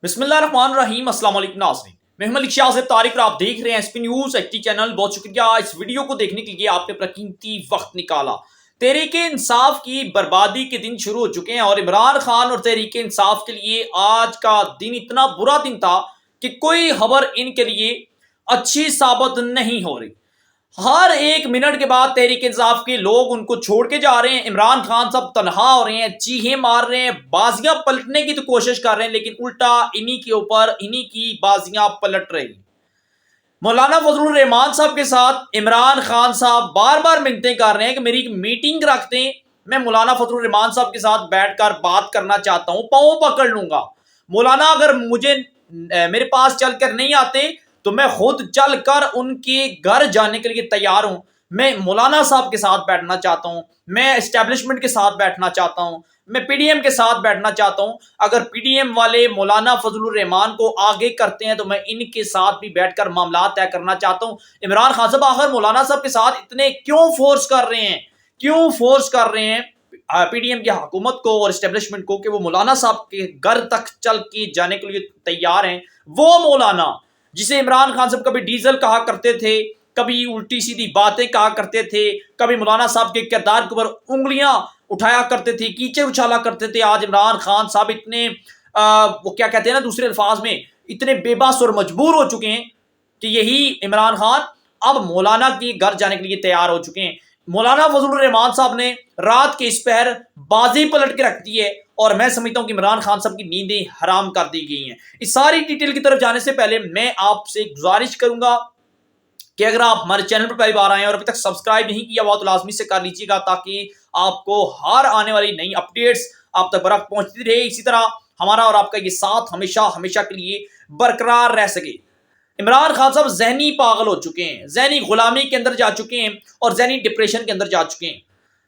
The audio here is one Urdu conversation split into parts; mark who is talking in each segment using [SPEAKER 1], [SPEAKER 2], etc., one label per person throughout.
[SPEAKER 1] بسم اللہ الرحمن الرحیم۔ السلام علیکم ناظرین، میں ملک شاہ سے طارق اور آپ دیکھ رہے ہیں S P news H D channel. بہت شکریہ اس ویڈیو کو دیکھنے کے لیے، آپ نے اپنا قیمتی وقت نکالا۔ تحریک انصاف کی بربادی کے دن شروع ہو چکے ہیں اور عمران خان اور تحریک انصاف کے لیے آج کا دن اتنا برا دن تھا کہ کوئی خبر ان کے لیے اچھی ثابت نہیں ہو رہی۔ ہر ایک منٹ کے بعد تحریک انصاف کے لوگ ان کو چھوڑ کے جا رہے ہیں۔ عمران خان صاحب تنہا ہو رہے ہیں، چیخیں مار رہے ہیں، بازیاں پلٹنے کی تو کوشش کر رہے ہیں، لیکن الٹا انہی کے اوپر انہی کی بازیاں پلٹ رہی ہیں۔ مولانا فضل الرحمان صاحب کے ساتھ عمران خان صاحب بار بار منتیں کر رہے ہیں کہ میری میٹنگ رکھ دیں، میں مولانا فضل الرحمان صاحب کے ساتھ بیٹھ کر بات کرنا چاہتا ہوں، پاؤں پکڑ لوں گا۔ مولانا اگر میرے پاس چل کر نہیں آتے تو میں خود چل کر ان کے گھر جانے کے لیے تیار ہوں۔ میں مولانا صاحب کے ساتھ بیٹھنا چاہتا ہوں، میں اسٹیبلشمنٹ کے ساتھ بیٹھنا چاہتا ہوں، میں پی ڈی ایم کے ساتھ بیٹھنا چاہتا ہوں۔ اگر پی ڈی ایم والے مولانا فضل الرحمان کو آگے کرتے ہیں تو میں ان کے ساتھ بھی بیٹھ کر معاملات طے کرنا چاہتا ہوں۔ عمران خان صاحب آخر مولانا صاحب کے ساتھ اتنے کیوں فورس کر رہے ہیں، کیوں فورس کر رہے ہیں پی ڈی ایم کی حکومت کو اور اسٹیبلشمنٹ کو کہ وہ مولانا صاحب کے گھر تک چل کے جانے کے لیے تیار ہیں؟ وہ مولانا جسے عمران خان صاحب کبھی ڈیزل کہا کرتے تھے، کبھی الٹی سیدھی باتیں کہا کرتے تھے، کبھی مولانا صاحب کے کردار کے اوپر انگلیاں اٹھایا کرتے تھے، کیچڑ اچھالا کرتے تھے، آج عمران خان صاحب اتنے وہ کیا کہتے ہیں نا دوسرے الفاظ میں، اتنے بے بس اور مجبور ہو چکے ہیں کہ یہی عمران خان اب مولانا کے گھر جانے کے لیے تیار ہو چکے ہیں۔ مولانا فضل الرحمان صاحب نے رات کے اس پہر بازی پلٹ کے رکھ دی ہے اور میں سمجھتا ہوں کہ عمران خان صاحب کی نیندیں حرام کر دی گئی ہیں۔ اس ساری ڈیٹیل کی طرف جانے سے پہلے میں آپ سے گزارش کروں گا کہ اگر آپ ہمارے چینل پر پہلی بار آئے ہیں اور ابھی تک سبسکرائب نہیں کیا ہوا تو لازمی سے کر لیجیے گا، تاکہ آپ کو ہر آنے والی نئی اپڈیٹس آپ تک برق پہنچتی رہے۔ اسی طرح ہمارا اور آپ کا یہ ساتھ ہمیشہ کے لیے برقرار رہ سکے۔ عمران خان صاحب ذہنی پاگل ہو چکے ہیں، ذہنی غلامی کے اندر جا چکے ہیں اور ذہنی ڈپریشن کے اندر جا چکے ہیں۔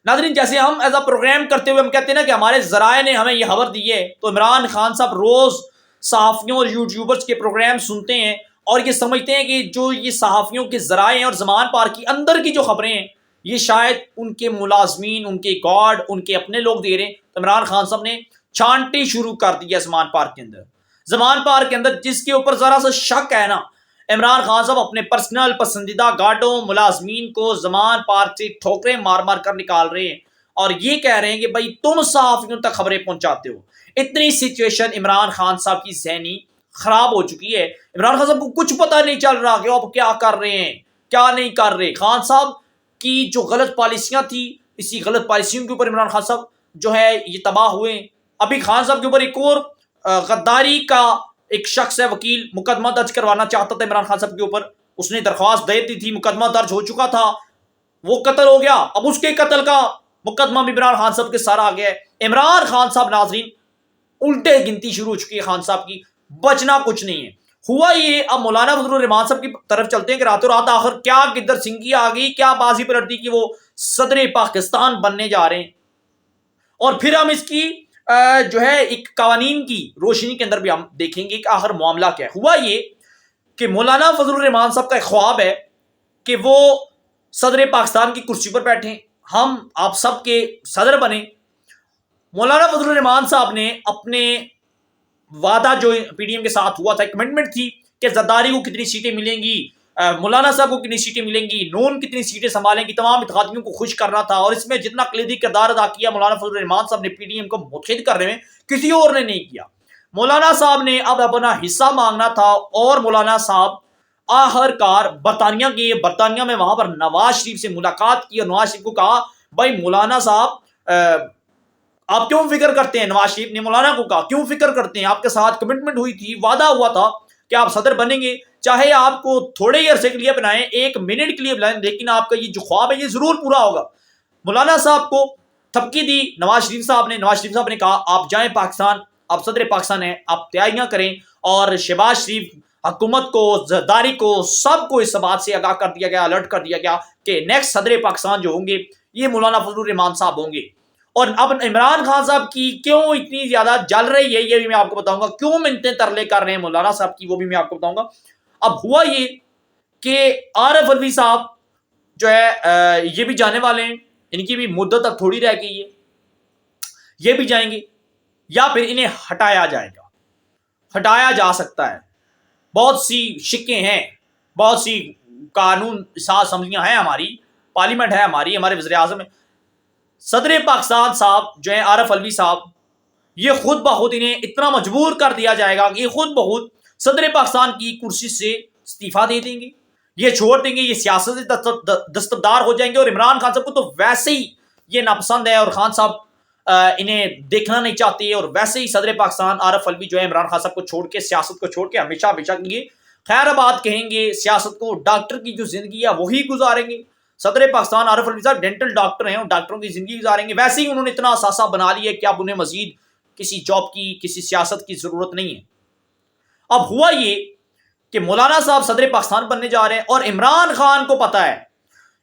[SPEAKER 1] ناظرین، جیسے ہم ایز اے پروگرام کرتے ہوئے ہم کہتے ہیں نا کہ ہمارے ذرائع نے ہمیں یہ خبر دی ہے، تو عمران خان صاحب روز صحافیوں اور یوٹیوبرز کے پروگرام سنتے ہیں اور یہ سمجھتے ہیں کہ جو یہ صحافیوں کے ذرائع ہیں اور زمان پار کی اندر کی جو خبریں ہیں یہ شاید ان کے ملازمین، ان کے گارڈ، ان کے اپنے لوگ دے رہے ہیں۔ تو عمران خان صاحب نے چھانٹی شروع کر دی ہے زمان پار کے اندر۔ زمان پار کے اندر جس کے اوپر ذرا سا شک ہے نا، عمران خان صاحب اپنے پرسنل پسندیدہ گارڈوں، ملازمین کو زمان پار سے ٹھوکریں مار مار کر نکال رہے ہیں اور یہ کہہ رہے ہیں کہ بھائی تم صحافیوں تک خبریں پہنچاتے ہو۔ اتنی سچویشن عمران خان صاحب کی ذہنی خراب ہو چکی ہے۔ عمران خان صاحب کو کچھ پتہ نہیں چل رہا کہ آپ کیا کر رہے ہیں، کیا نہیں کر رہے۔ خان صاحب کی جو غلط پالیسیاں تھی، اسی غلط پالیسیوں کے اوپر عمران خان صاحب جو ہے یہ تباہ ہوئے ہیں۔ ابھی خان صاحب کے اوپر ایک اور غداری کا ایک شخص ہے، وکیل، مقدمہ درج کروانا چاہتا تھا عمران خان صاحب کے اوپر، اس نے درخواست دے دی تھی، مقدمہ درج ہو چکا تھا، وہ قتل ہو گیا، اب اس کے قتل کا مقدمہ بھی عمران خان صاحب کے سارا آ گیا ہے۔ عمران خان صاحب ناظرین الٹے گنتی شروع ہو چکی ہے خان صاحب کی، بچنا کچھ نہیں ہے۔ ہوا یہ، اب مولانا فضل الرحمان صاحب کی طرف چلتے ہیں کہ راتوں رات آخر کیا گدر سنگھی آ گئی، کیا بازی پلٹ دی کہ وہ صدر پاکستان بننے جا رہے ہیں۔ اور پھر ہم اس کی جو ہے ایک قوانین کی روشنی کے اندر بھی ہم دیکھیں گے کہ آخر معاملہ کیا ہے۔ ہوا یہ کہ مولانا فضل الرحمان صاحب کا ایک خواب ہے کہ وہ صدر پاکستان کی کرسی پر بیٹھیں، ہم آپ سب کے صدر بنیں۔ مولانا فضل الرحمان صاحب نے اپنے وعدہ جو پی ڈی ایم کے ساتھ ہوا تھا، ایک کمٹمنٹ تھی کہ زرداری کو کتنی سیٹیں ملیں گی، مولانا صاحب کو کتنی سیٹیں ملیں گی، نون کتنی سیٹیں سنبھالیں گی، تمام اتحادیوں کو خوش کرنا تھا۔ اور اس میں جتنا کلیدی کردار ادا کیا مولانا فضل الرحمان صاحب نے پی ڈی ایم کو متحد کرنے میں، کسی اور نے نہیں کیا۔ مولانا صاحب نے اب اپنا حصہ مانگنا تھا اور مولانا صاحب آخر کار برطانیہ گئے۔ برطانیہ میں وہاں پر نواز شریف سے ملاقات کی اور نواز شریف کو کہا بھائی مولانا صاحب آپ کیوں فکر کرتے ہیں؟ نواز شریف نے مولانا کو کہا کیوں فکر کرتے ہیں، آپ کے ساتھ کمٹمنٹ ہوئی تھی، وعدہ ہوا تھا کہ آپ صدر بنیں گے، چاہے آپ کو تھوڑے ہی عرصے کے لیے بنائیں، 1 منٹ کے لیے بنائیں، لیکن آپ کا یہ جو خواب ہے یہ ضرور پورا ہوگا۔ مولانا صاحب کو تھپکی دی نواز شریف صاحب نے۔ نواز شریف صاحب نے کہا آپ جائیں پاکستان، آپ صدر پاکستان ہیں، آپ تیاریاں کریں۔ اور شہباز شریف حکومت کو، زرداری کو، سب کو اس بات سے آگاہ کر دیا گیا، الرٹ کر دیا گیا کہ نیکسٹ صدر پاکستان جو ہوں گے یہ مولانا فضل الرحمان صاحب ہوں گے۔ اور اب عمران خان صاحب کی کیوں اتنی زیادہ جل رہی ہے یہ بھی میں آپ کو بتاؤں گا، کیوں منتیں ترلے کر رہے ہیں مولانا صاحب کی وہ بھی میں آپ کو بتاؤں گا۔ اب ہوا یہ کہ عارف علوی صاحب جو ہے یہ بھی جانے والے ہیں، ان کی بھی مدت اب تھوڑی رہ گئی ہے، یہ بھی جائیں گے یا پھر انہیں ہٹایا جائے گا۔ ہٹایا جا سکتا ہے. بہت سی شکیں ہیں, بہت سی قانون ساز اسمبلیاں ہیں ہماری, پارلیمنٹ ہے ہماری, ہمارے وزیر اعظم صدر پاکستان صاحب جو ہیں عارف علوی صاحب, یہ خود بخود انہیں اتنا مجبور کر دیا جائے گا کہ یہ خود بخود صدر پاکستان کی کرسی سے استعفیٰ دے دیں گے, یہ چھوڑ دیں گے, یہ سیاست سے دستبردار ہو جائیں گے. اور عمران خان صاحب کو تو ویسے ہی یہ ناپسند ہے اور خان صاحب انہیں دیکھنا نہیں چاہتے, اور ویسے ہی صدر پاکستان عارف علوی جو ہے عمران خان صاحب کو چھوڑ کے, سیاست کو چھوڑ کے ہمیشہ ہمیشہ کے لیے خیر آباد کہیں گے. سیاست کو ڈاکٹر کی جو زندگی ہے وہی گزاریں گے. صدر پاکستان عارف علوی صاحب ڈینٹل ڈاکٹر ہیں, اور ڈاکٹروں کی زندگی گزاریں گے. ویسے ہی انہوں نے اتنا اثاثہ بنا لیا کہ اب انہیں مزید کسی جاب کی, کسی سیاست کی ضرورت نہیں ہے. اب ہوا یہ کہ مولانا صاحب صدر پاکستان بننے جا رہے ہیں, اور عمران خان کو پتا ہے,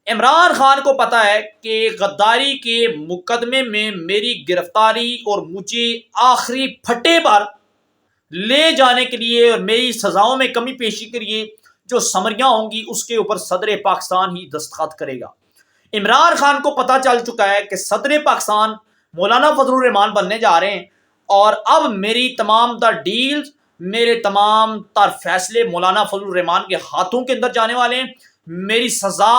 [SPEAKER 1] عمران خان کو پتا ہے کہ غداری کے مقدمے میں میری گرفتاری اور مجھے آخری پھٹے پر لے جانے کے لیے اور میری سزاؤں میں کمی پیشی کے لیے جو سمریاں ہوں گی اس کے اوپر صدر پاکستان ہی دستخط کرے گا. عمران خان کو پتا چل چکا ہے کہ صدر پاکستان مولانا فضل الرحمان بننے جا رہے ہیں, اور اب میری تمام تر ڈیلز, میرے تمام تر فیصلے مولانا فضل الرحمان کے ہاتھوں کے اندر جانے والے ہیں. میری سزا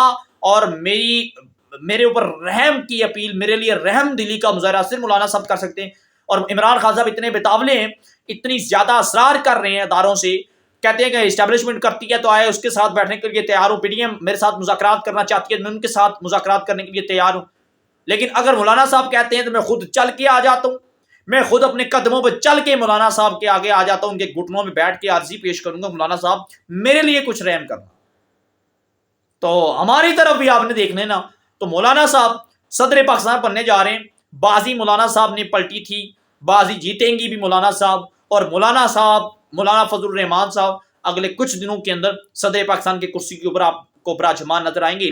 [SPEAKER 1] اور میرے اوپر رحم کی اپیل, میرے لیے رحم دلی کا مظاہرہ صرف مولانا صاحب کر سکتے ہیں. اور عمران خان صاحب اتنے بتاولے ہیں, اتنی زیادہ اصرار کر رہے ہیں اداروں سے, کہتے ہیں کہ اسٹیبلشمنٹ کرتی ہے تو آئے اس کے ساتھ بیٹھنے کے لیے تیار ہوں, پی ڈی ایم میرے ساتھ مذاکرات کرنا چاہتی ہے میں ان کے ساتھ مذاکرات کرنے کے لیے تیار ہوں. لیکن اگر مولانا صاحب کہتے ہیں تو میں خود چل کے آ جاتا ہوں, میں خود اپنے قدموں پہ چل کے مولانا صاحب کے آگے آ جاتا ہوں, ان کے گھٹنوں میں بیٹھ کے عرضی پیش کروں گا, مولانا صاحب میرے لیے کچھ رحم کرنا. تو ہماری طرف بھی آپ نے دیکھنے نا, تو مولانا صاحب صدر پاکستان بننے جا رہے ہیں. بازی مولانا صاحب نے پلٹی تھی, بازی جیتیں گی بھی مولانا صاحب, اور مولانا صاحب مولانا فضل الرحمان صاحب اگلے کچھ دنوں کے اندر صدر پاکستان کی کرسی کے اوپر آپ کو براجمان نظر آئیں گے.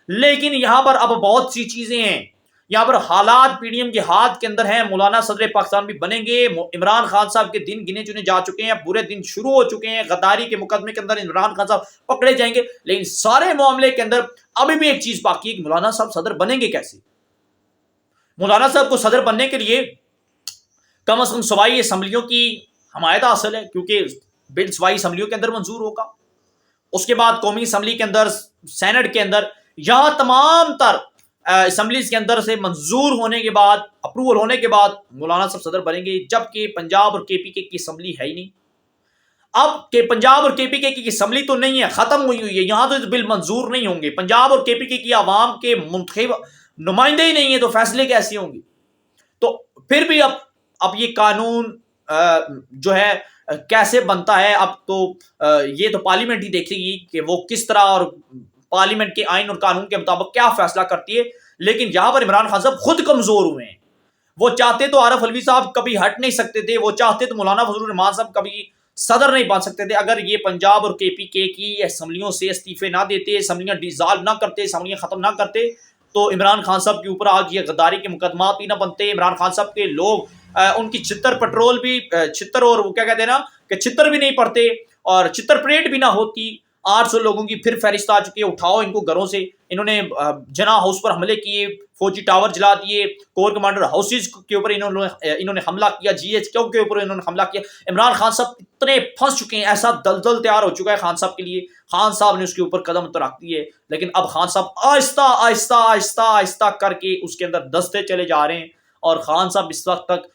[SPEAKER 1] لیکن یہاں پر اب بہت سی چیزیں ہیں, یہاں پر حالات پی ڈی ایم کے ہاتھ کے اندر ہیں. مولانا صدر پاکستان بھی بنیں گے, عمران خان صاحب کے دن گنے چنے جا چکے ہیں, برے دن شروع ہو چکے ہیں, غداری کے مقدمے کے اندر عمران خان صاحب پکڑے جائیں گے. لیکن سارے معاملے کے اندر ابھی بھی ایک چیز باقی ہے کہ مولانا صاحب صدر بنیں گے کیسے. مولانا صاحب کو صدر بننے کے لیے کم از کم صوبائی اسمبلیوں کی حمایت حاصل ہے, کیونکہ بل صوبائی اسمبلیوں کے اندر منظور ہوگا. اس کے بعد قومی اسمبلی کے اندر, سینٹ کے اندر, یہاں تمام تر اسمبلیز کے اندر سے منظور ہونے کے بعد, اپروول ہونے کے بعد مولانا صاحب صدر بنیں گے. جبکہ پنجاب اور کے پی کے کی اسمبلی ہے ہی نہیں. اب کہ پنجاب اور کے پی کے کی اسمبلی تو نہیں ہے, ختم ہوئی ہے, یہاں تو بل منظور نہیں ہوں گے. پنجاب اور کے پی کے کی عوام کے منتخب نمائندے ہی نہیں ہیں, تو فیصلے کیسے ہوں گے. تو پھر بھی اب یہ قانون جو ہے کیسے بنتا ہے, اب تو یہ تو پارلیمنٹ ہی دیکھے گی کہ وہ کس طرح اور پارلیمنٹ کے آئین اور قانون کے مطابق کیا فیصلہ کرتی ہے. لیکن یہاں پر عمران خان صاحب خود کمزور ہوئے ہیں. وہ چاہتے تو عارف علوی صاحب کبھی ہٹ نہیں سکتے تھے, وہ چاہتے تو مولانا فضل الرحمان صاحب کبھی صدر نہیں بن سکتے تھے. اگر یہ پنجاب اور کے پی کے کی اسمبلیوں سے استعفے نہ دیتے, اسمبلیاں ڈیزالو نہ کرتے, اسمبلیاں ختم نہ کرتے, تو عمران خان صاحب کے اوپر آج یہ غداری کے مقدمات بھی نہ بنتے. عمران خان صاحب کے لوگ ان کی چھتر پٹرول بھی, چھتر اور وہ کیا کہتے ہیں نا کہ چھتر بھی نہیں پڑتے, اور چھتر پریڈ بھی نہ ہوتی. 800 لوگوں کی پھر فہرست آ چکی ہے, اٹھاؤ ان کو گھروں سے. انہوں نے جناح ہاؤس پر حملے کیے, فوجی ٹاور جلا دیے, کور کمانڈر ہاؤسز کے اوپر انہوں نے حملہ کیا, جی ایچ کیو کے اوپر انہوں نے حملہ کیا. عمران خان صاحب اتنے پھنس چکے ہیں, ایسا دلدل تیار ہو چکا ہے خان صاحب کے لیے. خان صاحب نے اس کے اوپر قدم تو رکھ دیے, لیکن اب خان صاحب آہستہ آہستہ آہستہ آہستہ کر کے اس کے اندر دستے چلے جا رہے ہیں. اور خان صاحب اس وقت تک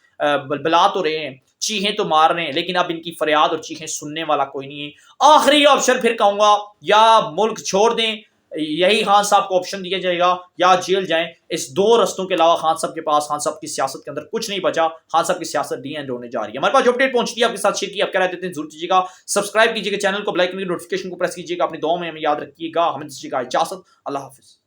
[SPEAKER 1] بلبلا تو رہے ہیں, چیخیں تو مار رہے ہیں, لیکن اب ان کی فریاد اور چیخیں سننے والا کوئی نہیں ہے. آخری آپشن پھر کہوں گا, یا ملک چھوڑ دیں, یہی خان صاحب کو آپشن دیا جائے گا, یا جیل جائیں. اس دو رستوں کے علاوہ خان صاحب کے پاس, خان صاحب کی سیاست کے اندر کچھ نہیں بچا. خان صاحب کی سیاست ڈی اینڈ ہونے جا رہی ہے. ہمارے پاس جو اپڈیٹ پہنچتی ہے آپ کے ساتھ شیئر کی, آپ کیا رہتے ہیں ضرور کیجیے گا. سبسکرائب کیجیے گا چینل کو, بیل آئکن کی نوٹیفیکیشن کو پریس کیجیے گا. اپنی دعاؤں میں ہمیں یاد رکھیے گا. ہمیں دیجیے گا اجازت. اللہ حافظ.